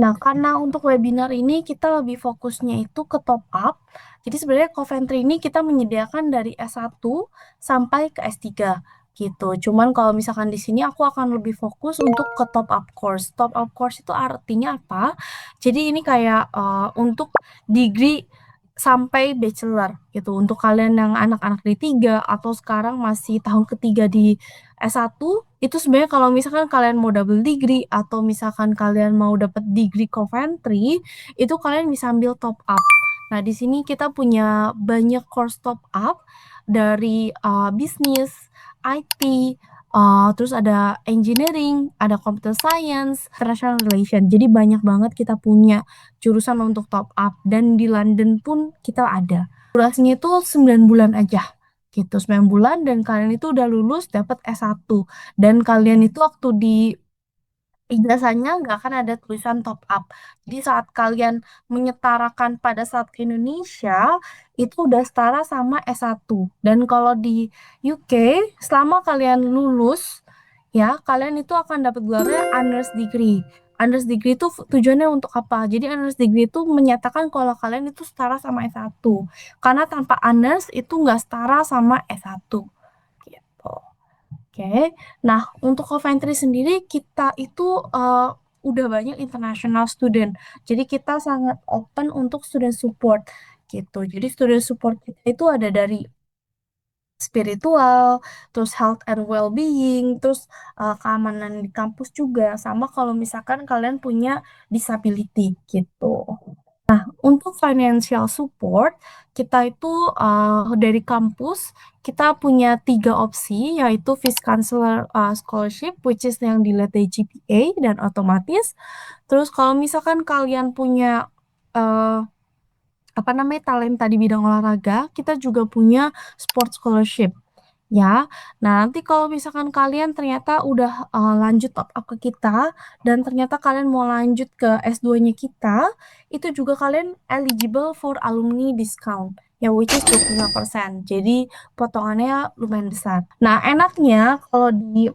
Nah, karena untuk webinar ini kita lebih fokusnya itu ke top up. Jadi sebenarnya Coventry ini kita menyediakan dari S1 sampai ke S3 gitu. Cuman kalau misalkan di sini aku akan lebih fokus untuk ke top up course. Top up course itu artinya apa? Jadi ini kayak untuk degree sampai bachelor gitu. Untuk kalian yang anak-anak D3 atau sekarang masih tahun ketiga di S1, itu sebenarnya kalau misalkan kalian mau double degree atau misalkan kalian mau dapat degree Coventry, itu kalian bisa ambil top up. Nah, di sini kita punya banyak course top up dari bisnis, IT, terus ada engineering, ada computer science, international relation. Jadi banyak banget kita punya jurusan untuk top up dan di London pun kita ada. Durasinya itu 9 bulan aja gitu, 9 bulan dan kalian itu udah lulus dapat S1 dan kalian itu waktu di ijazahnya nggak akan ada tulisan top up. Jadi saat kalian menyetarakan pada saat ke Indonesia itu udah setara sama S1. Dan kalau di UK selama kalian lulus ya kalian itu akan dapat gelarnya honors degree. Honors degree itu tujuannya untuk apa? Jadi honors degree itu menyatakan kalau kalian itu setara sama S1. Karena tanpa honors itu nggak setara sama S1. Gitu. Oke, nah untuk Coventry sendiri kita itu udah banyak international student. Jadi kita sangat open untuk student support gitu. Jadi student support kita itu ada dari spiritual, terus health and well-being, terus keamanan di kampus juga. Sama kalau misalkan kalian punya disability gitu. Untuk financial support, kita itu dari kampus, kita punya 3 opsi, yaitu Vice Chancellor Scholarship, which is yang dilihat dari GPA dan otomatis. Terus kalau misalkan kalian punya eh, apa namanya talenta di bidang olahraga, kita juga punya Sport Scholarship. Ya, nah nanti kalau misalkan kalian ternyata udah lanjut top up ke kita dan ternyata kalian mau lanjut ke S2-nya kita, itu juga kalian eligible for alumni discount, ya which is 25%. Jadi potongannya lumayan besar. Nah, enaknya kalau di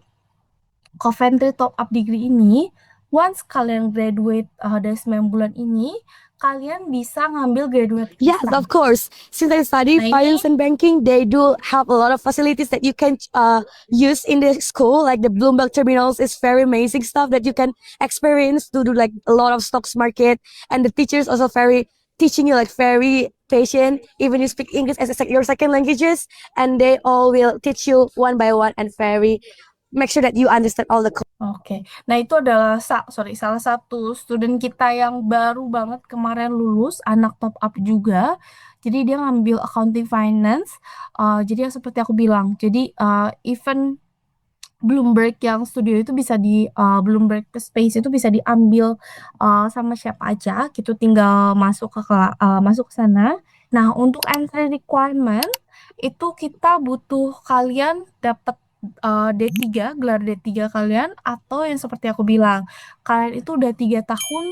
Coventry Top Up Degree ini, once kalian graduate dari 9 bulan ini, kalian bisa ngambil graduate Yes, visa. of course. Since I study Nah, ini finance and banking, they do have a lot of facilities that you can use in the school. Like the Bloomberg terminals is very amazing stuff that you can experience to do like a lot of stocks market, and the teachers also very teaching you like very patient. Even you speak English as a your second languages, and they all will teach you one by one and very make sure that you understand all the. Oke, nah itu adalah salah satu student kita yang baru banget kemarin lulus, anak top up juga. Jadi dia ngambil accounting finance. Jadi yang seperti aku bilang, jadi even Bloomberg yang studio itu bisa di Bloomberg Space itu bisa diambil sama siapa aja, gitu. Tinggal masuk ke sana. Nah, untuk entry requirement itu kita butuh kalian dapat D3, gelar D3 kalian, atau yang seperti aku bilang, kalian itu udah 3 tahun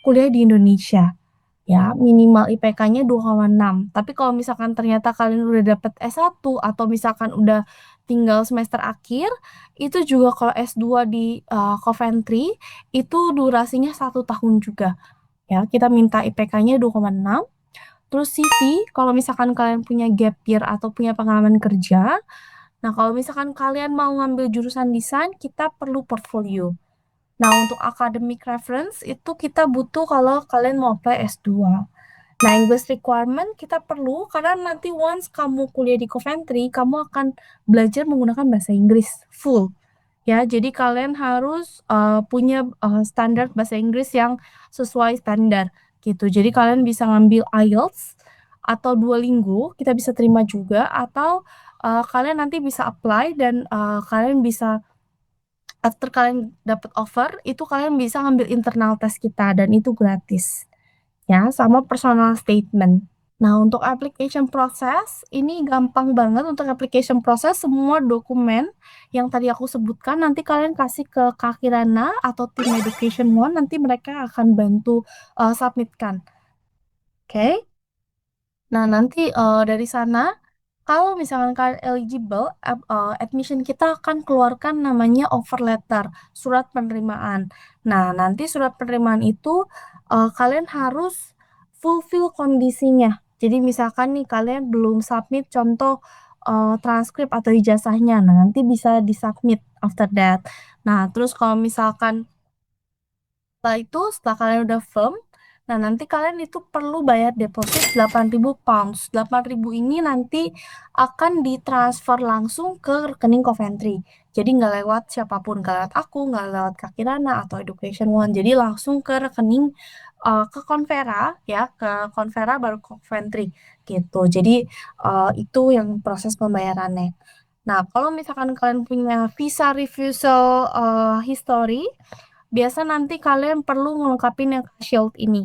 kuliah di Indonesia. Ya, minimal IPK-nya 2,6. Tapi kalau misalkan ternyata kalian udah dapet S1 atau misalkan udah tinggal semester akhir, itu juga kalau S2 di Coventry, itu durasinya 1 tahun juga. Ya, kita minta IPK-nya 2,6. Terus CV, kalau misalkan kalian punya gap year atau punya pengalaman kerja, nah, kalau misalkan kalian mau ngambil jurusan desain, kita perlu portfolio. Nah, untuk academic reference itu kita butuh kalau kalian mau apply S2. Nah, English requirement kita perlu karena nanti once kamu kuliah di Coventry, kamu akan belajar menggunakan bahasa Inggris full. Ya, jadi kalian harus punya standar bahasa Inggris yang sesuai standar gitu. Jadi kalian bisa ngambil IELTS atau Duolingo, kita bisa terima juga atau kalian nanti bisa apply dan kalian bisa after kalian dapat offer itu kalian bisa ngambil internal test kita dan itu gratis. Ya, sama personal statement. Nah, untuk application process, ini gampang banget untuk application process. Semua dokumen yang tadi aku sebutkan, nanti kalian kasih ke Kak Kirana atau tim Education One, nanti mereka akan bantu submitkan. Oke? Nah, nanti dari sana, Kalau misalkan kalian eligible, admission kita akan keluarkan namanya offer letter, surat penerimaan. Nah, nanti surat penerimaan itu kalian harus fulfill kondisinya. Jadi misalkan nih kalian belum submit contoh transkrip atau ijazahnya, nah nanti bisa disubmit after that. Nah, terus kalau misalkan setelah itu, setelah kalian udah firm, nah nanti kalian itu perlu bayar deposit 8.000 pounds. 8.000 ini nanti akan ditransfer langsung ke rekening Coventry. Jadi nggak lewat siapapun, nggak lewat aku, nggak lewat Kak Kirana atau Education One. Jadi langsung ke rekening ke Convera ya, ke Convera baru ke Coventry gitu. Jadi itu yang proses pembayarannya. Nah, kalau misalkan kalian punya visa refusal history, biasa nanti kalian perlu ngelengkapin yang shield ini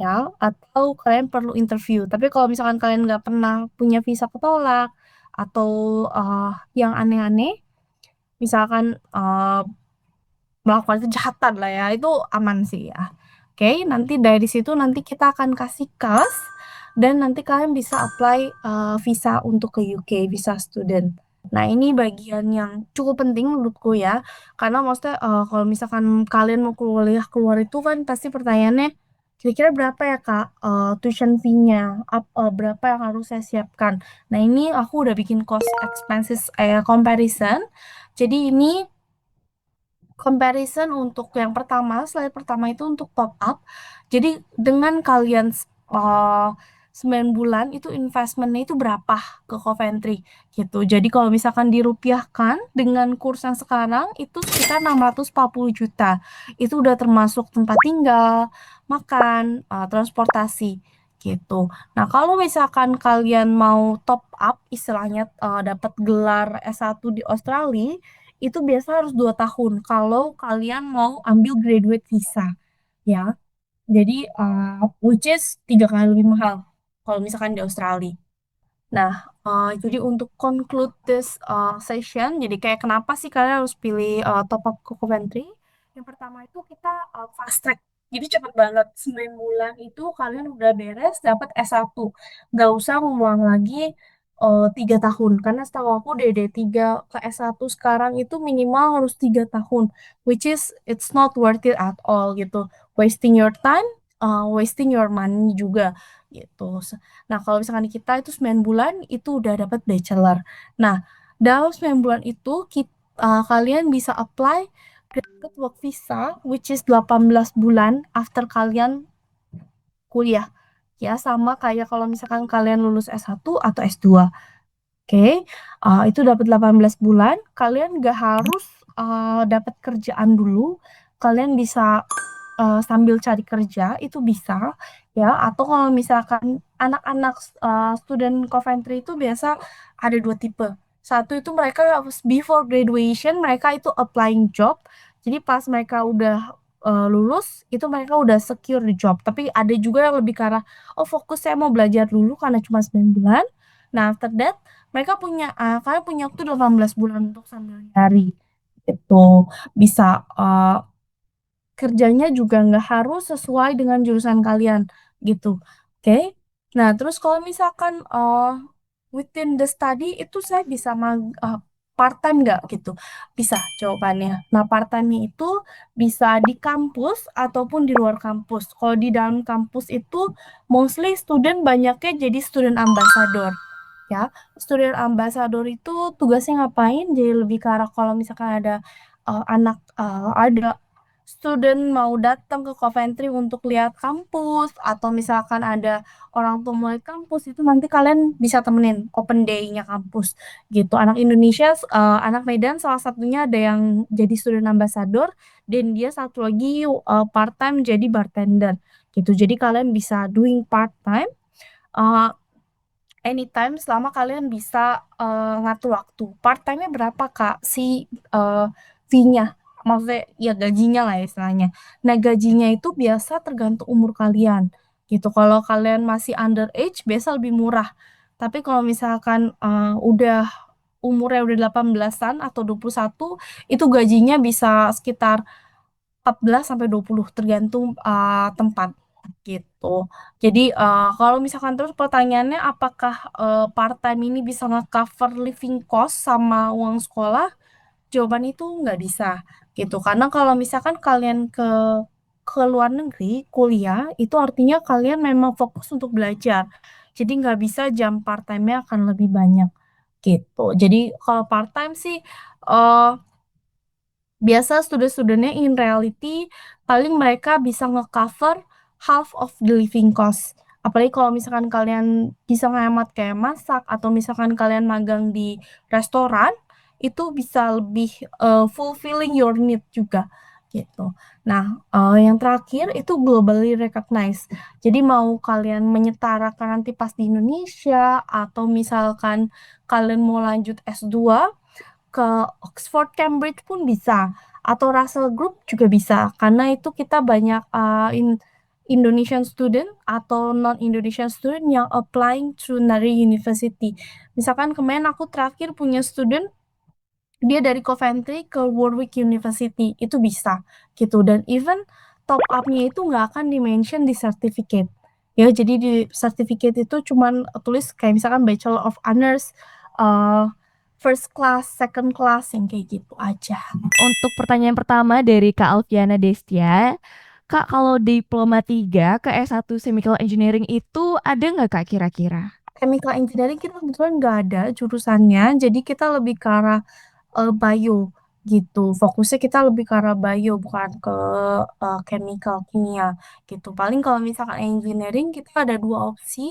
ya, atau kalian perlu interview. Tapi kalau misalkan kalian nggak pernah punya visa ketolak atau yang aneh-aneh, misalkan melakukan kejahatan lah ya, itu aman sih ya. Oke, nanti dari situ nanti kita akan kasih kas dan nanti kalian bisa apply visa untuk ke UK, visa student. Nah, ini bagian yang cukup penting menurutku ya. Karena maksudnya kalau misalkan kalian mau kuliah keluar itu kan pasti pertanyaannya kira-kira berapa ya Kak tuition fee-nya, berapa yang harus saya siapkan. Nah, ini aku udah bikin cost expenses comparison. Jadi ini comparison untuk yang pertama, slide pertama itu untuk top up. Jadi dengan kalian 9 bulan itu investmentnya itu berapa ke Coventry gitu. Jadi kalau misalkan dirupiahkan dengan kurs yang sekarang itu sekitar 640 juta. Itu udah termasuk tempat tinggal, makan, transportasi gitu. Nah, kalau misalkan kalian mau top up istilahnya dapat gelar S1 di Australia itu biasa harus 2 tahun kalau kalian mau ambil graduate visa ya. Jadi which is 3 kali lebih mahal kalau misalkan di Australia. Nah, jadi untuk conclude this session, jadi kayak kenapa sih kalian harus pilih top up ke Coventry? Yang pertama itu kita fast track. Jadi cepet banget, 9 bulan itu kalian udah beres dapat S1. Nggak usah ngulang lagi 3 tahun. Karena setahu aku DD3 ke S1 sekarang itu minimal harus 3 tahun. Which is it's not worth it at all gitu. Wasting your time, wasting your money juga gitu. Nah, kalau misalkan kita itu 9 bulan itu udah dapat bachelor. Nah, dalam 9 bulan itu kalian bisa apply graduate work visa which is 18 bulan after kalian kuliah. Ya, sama kayak kalau misalkan kalian lulus S1 atau S2. Oke, itu dapat 18 bulan. Kalian gak harus dapat kerjaan dulu. Kalian bisa sambil cari kerja itu bisa ya. Atau kalau misalkan anak-anak student Coventry itu biasa ada dua tipe. Satu itu mereka before graduation mereka itu applying job. Jadi pas mereka udah lulus itu mereka udah secure di job. Tapi ada juga yang lebih ke arah oh fokus saya mau belajar dulu karena cuma 9 bulan. Nah, after that mereka punya kalian punya waktu 18 bulan untuk sambil nyari itu bisa kerjanya juga nggak harus sesuai dengan jurusan kalian gitu. Oke. Nah, terus kalau misalkan within the study itu saya bisa part time nggak gitu? Bisa jawabannya. Nah, part time itu bisa di kampus ataupun di luar kampus. Kalau di dalam kampus itu mostly student banyaknya jadi student ambassador ya. Student ambassador itu tugasnya ngapain? Jadi lebih ke arah kalau misalkan ada ada student mau datang ke Coventry untuk lihat kampus atau misalkan ada orang tua mau lihat kampus itu nanti kalian bisa temenin open day-nya kampus gitu. Anak Indonesia, anak Medan salah satunya ada yang jadi student ambassador dan dia satu lagi part time jadi bartender gitu. Jadi kalian bisa doing part time anytime selama kalian bisa ngatur waktu. Part time-nya berapa Kak si fee-nya? Maksudnya ya gajinya lah ya istilahnya. Nah, gajinya itu biasa tergantung umur kalian. Gitu. Kalau kalian masih underage biasa lebih murah. Tapi kalau misalkan udah umurnya udah 18-an atau 21 itu gajinya bisa sekitar 14 sampai 20 tergantung tempat gitu. Jadi kalau misalkan terus pertanyaannya apakah part time ini bisa nge-cover living cost sama uang sekolah? Jawaban itu nggak bisa gitu. Karena kalau misalkan kalian ke luar negeri kuliah, itu artinya kalian memang fokus untuk belajar. Jadi nggak bisa jam part time-nya akan lebih banyak gitu. Jadi kalau part time sih eh biasa student-studentnya in reality paling mereka bisa nge-cover half of the living cost. Apalagi kalau misalkan kalian bisa ngehemat kayak masak atau misalkan kalian magang di restoran, itu bisa lebih fulfilling your need juga gitu. Nah, yang terakhir itu globally recognized. Jadi mau kalian menyetarakan nanti pas di Indonesia atau misalkan kalian mau lanjut S2 ke Oxford Cambridge pun bisa atau Russell Group juga bisa karena itu kita banyak Indonesian student atau non Indonesian student yang applying to Nari University. Misalkan kemarin aku terakhir punya student dia dari Coventry ke Warwick University itu bisa gitu dan even top up-nya itu nggak akan di-mention di certificate ya jadi di certificate itu cuman tulis kayak misalkan Bachelor of Honors uh, first class second class yang kayak gitu aja. Untuk pertanyaan pertama dari Kak Alfiana Destia, Kak, kalau diploma 3 ke S1 Chemical Engineering itu ada nggak Kak kira-kira? Chemical engineering kita kebetulan nggak ada jurusannya jadi kita lebih ke arah bio gitu. Fokusnya kita lebih ke arah bio bukan ke chemical kimia gitu. Paling kalau misalkan engineering kita ada dua opsi.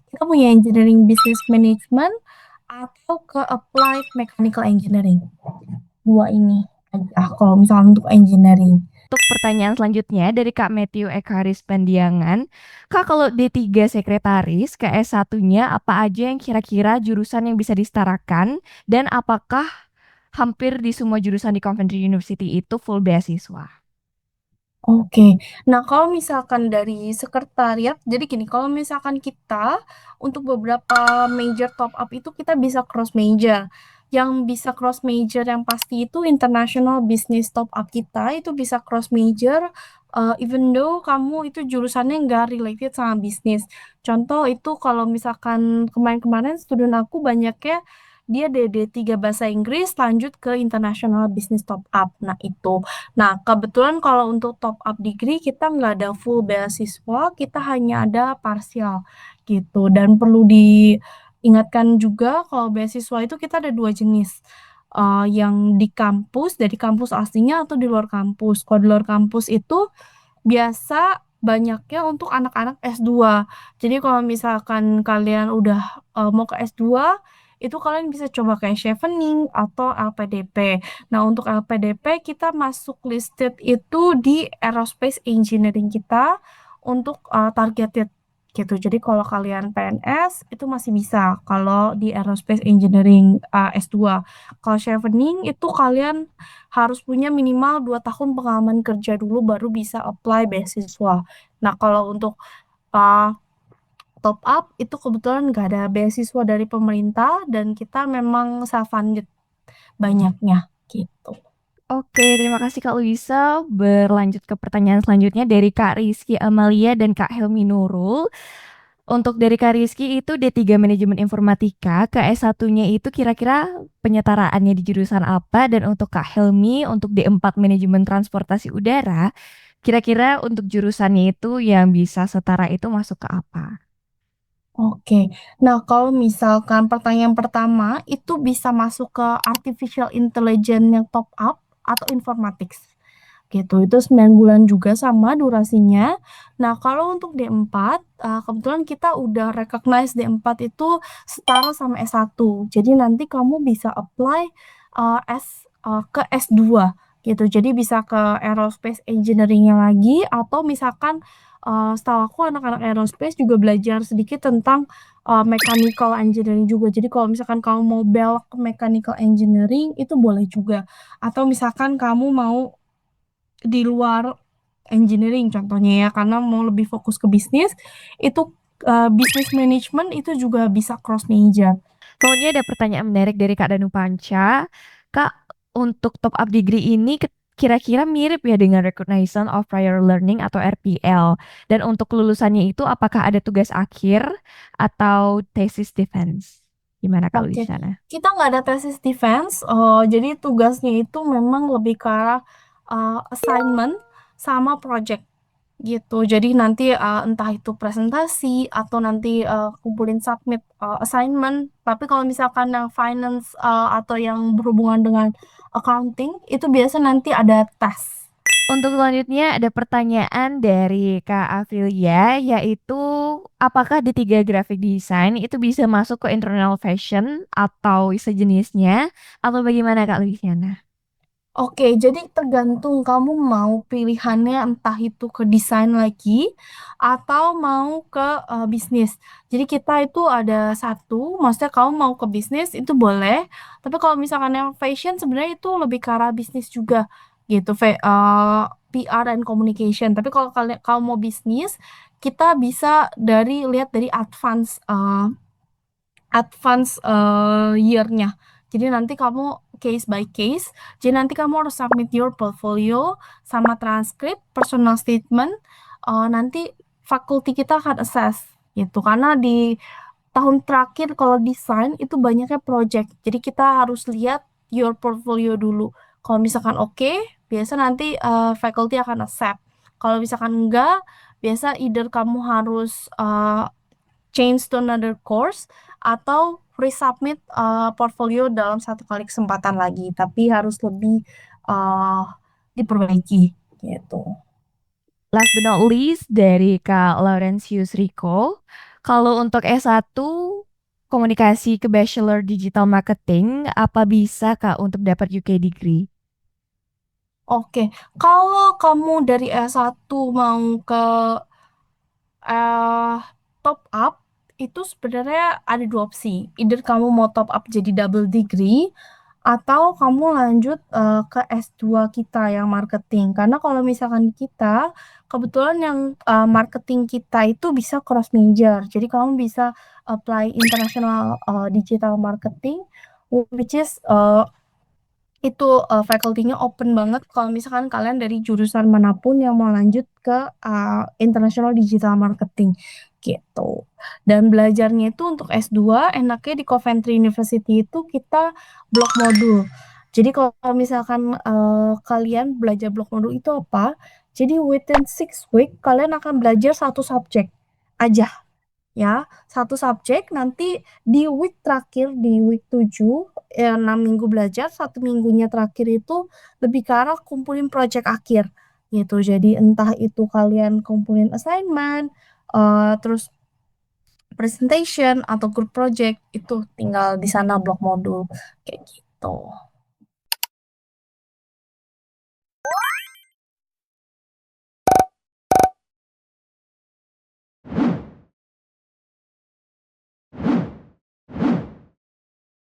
Kita punya engineering business management atau ke applied mechanical engineering. Dua ini aja kalau misalkan untuk engineering. Untuk pertanyaan selanjutnya dari Kak Matthew Ekaris Pandiangan, Kak kalau D3 sekretaris ke S1-nya apa aja yang kira-kira jurusan yang bisa disetarakan dan apakah hampir di semua jurusan di Coventry University itu full beasiswa? Oke, nah kalau misalkan dari sekretariat, jadi gini, kalau misalkan kita untuk beberapa major top up itu kita bisa cross major. Yang bisa cross major yang pasti itu international business top up kita itu bisa cross major, even though kamu itu jurusannya nggak related sama bisnis. Contoh itu kalau misalkan kemarin-kemarin student aku banyaknya dia DD3 bahasa Inggris lanjut ke international business top up. Nah itu. Nah, kebetulan kalau untuk top up degree kita nggak ada full beasiswa, kita hanya ada parsial gitu. Dan perlu diingatkan juga kalau beasiswa itu kita ada dua jenis. Yang di kampus, dari kampus aslinya atau di luar kampus. Kalau di luar kampus itu biasa banyaknya untuk anak-anak S2. Jadi kalau misalkan kalian udah mau ke S2, itu kalian bisa coba kayak Chevening atau LPDP. Nah, untuk LPDP kita masuk listed itu di Aerospace Engineering kita untuk targeted gitu. Jadi kalau kalian PNS itu masih bisa kalau di Aerospace Engineering S2. Kalau Chevening itu kalian harus punya minimal 2 tahun pengalaman kerja dulu baru bisa apply beasiswa. Nah, kalau untuk uh, top up itu kebetulan nggak ada beasiswa dari pemerintah dan kita memang self-funded banyaknya gitu. Oke, terima kasih Kak Luisa. Berlanjut ke pertanyaan selanjutnya dari Kak Rizky Amalia dan Kak Helmi Nurul. Untuk dari Kak Rizky itu D3 Manajemen Informatika, ke S1-nya itu kira-kira penyetaraannya di jurusan apa? Dan untuk Kak Helmi, untuk D4 Manajemen Transportasi Udara, kira-kira untuk jurusannya itu yang bisa setara itu masuk ke apa? Oke, nah kalau misalkan pertanyaan pertama itu bisa masuk ke artificial intelligence yang top up atau informatics gitu. Itu 9 bulan juga sama durasinya. Nah, kalau untuk D4, kebetulan kita udah recognize D4 itu setara sama S1. Jadi nanti kamu bisa apply ke S2 gitu. Jadi bisa ke aerospace engineering-nya lagi atau misalkan setahu aku anak-anak aerospace juga belajar sedikit tentang mechanical engineering juga. Jadi kalau misalkan kamu mau belok ke mechanical engineering itu boleh juga. Atau misalkan kamu mau di luar engineering contohnya ya karena mau lebih fokus ke bisnis itu business management itu juga bisa cross major. Selanjutnya ada pertanyaan menarik dari Kak Danu Panca. Kak, untuk top up degree ini kira-kira mirip ya dengan Recognition of Prior Learning atau RPL. Dan untuk lulusannya itu apakah ada tugas akhir atau thesis defense? Gimana kalau di Oke, sana? kita nggak ada tesis defense, jadi tugasnya itu memang lebih ke arah assignment sama project gitu. Jadi nanti entah itu presentasi atau nanti kumpulin submit assignment. Tapi kalau misalkan yang finance atau yang berhubungan dengan accounting itu biasa nanti ada tes. Untuk selanjutnya ada pertanyaan dari Kak Aprilia, yaitu apakah di tiga graphic design itu bisa masuk ke internal fashion atau sejenisnya, atau bagaimana Kak Luciana? Oke, jadi tergantung kamu mau pilihannya entah itu ke desain lagi atau mau ke bisnis. Jadi kita itu ada satu, maksudnya kamu mau ke bisnis itu boleh, tapi kalau misalkan yang fashion sebenarnya itu lebih ke arah bisnis juga gitu, PR and communication. Tapi kalau kalian kamu mau bisnis, kita bisa lihat dari year-nya. Jadi nanti kamu case by case. Jadi nanti kamu harus submit your portfolio sama transkrip, personal statement. Nanti fakulti kita akan assess gitu. Karena di tahun terakhir kalau desain itu banyaknya project. Jadi kita harus lihat your portfolio dulu. Kalau misalkan oke, biasa nanti faculty akan accept. Kalau misalkan enggak, biasa either kamu harus change to another course atau resubmit portfolio dalam satu kali kesempatan lagi, tapi harus lebih uh, diperbaiki gitu. Last but not least dari Kak Laurentius Rico, kalau untuk S1 komunikasi ke Bachelor Digital Marketing, apa bisa Kak untuk dapat UK degree? Oke, kalau kamu dari S1 mau ke eh top up itu sebenarnya ada dua opsi. Either kamu mau top up jadi double degree atau kamu lanjut ke S2 kita yang marketing. Karena kalau misalkan kita kebetulan yang marketing kita itu bisa cross major. Jadi kamu bisa apply international digital marketing which is itu faculty-nya open banget kalau misalkan kalian dari jurusan manapun yang mau lanjut ke International Digital Marketing gitu. Dan belajarnya itu untuk S2 enaknya di Coventry University itu kita blok modul. Jadi kalau misalkan kalian belajar blok modul itu apa? Jadi within 6 week kalian akan belajar satu subjek aja ya, satu subjek nanti di week terakhir di week 7 6 minggu belajar, satu minggunya terakhir itu lebih ke arah kumpulin project akhir gitu. Jadi entah itu kalian kumpulin assignment, terus presentation atau group project itu tinggal di sana blok modul kayak gitu.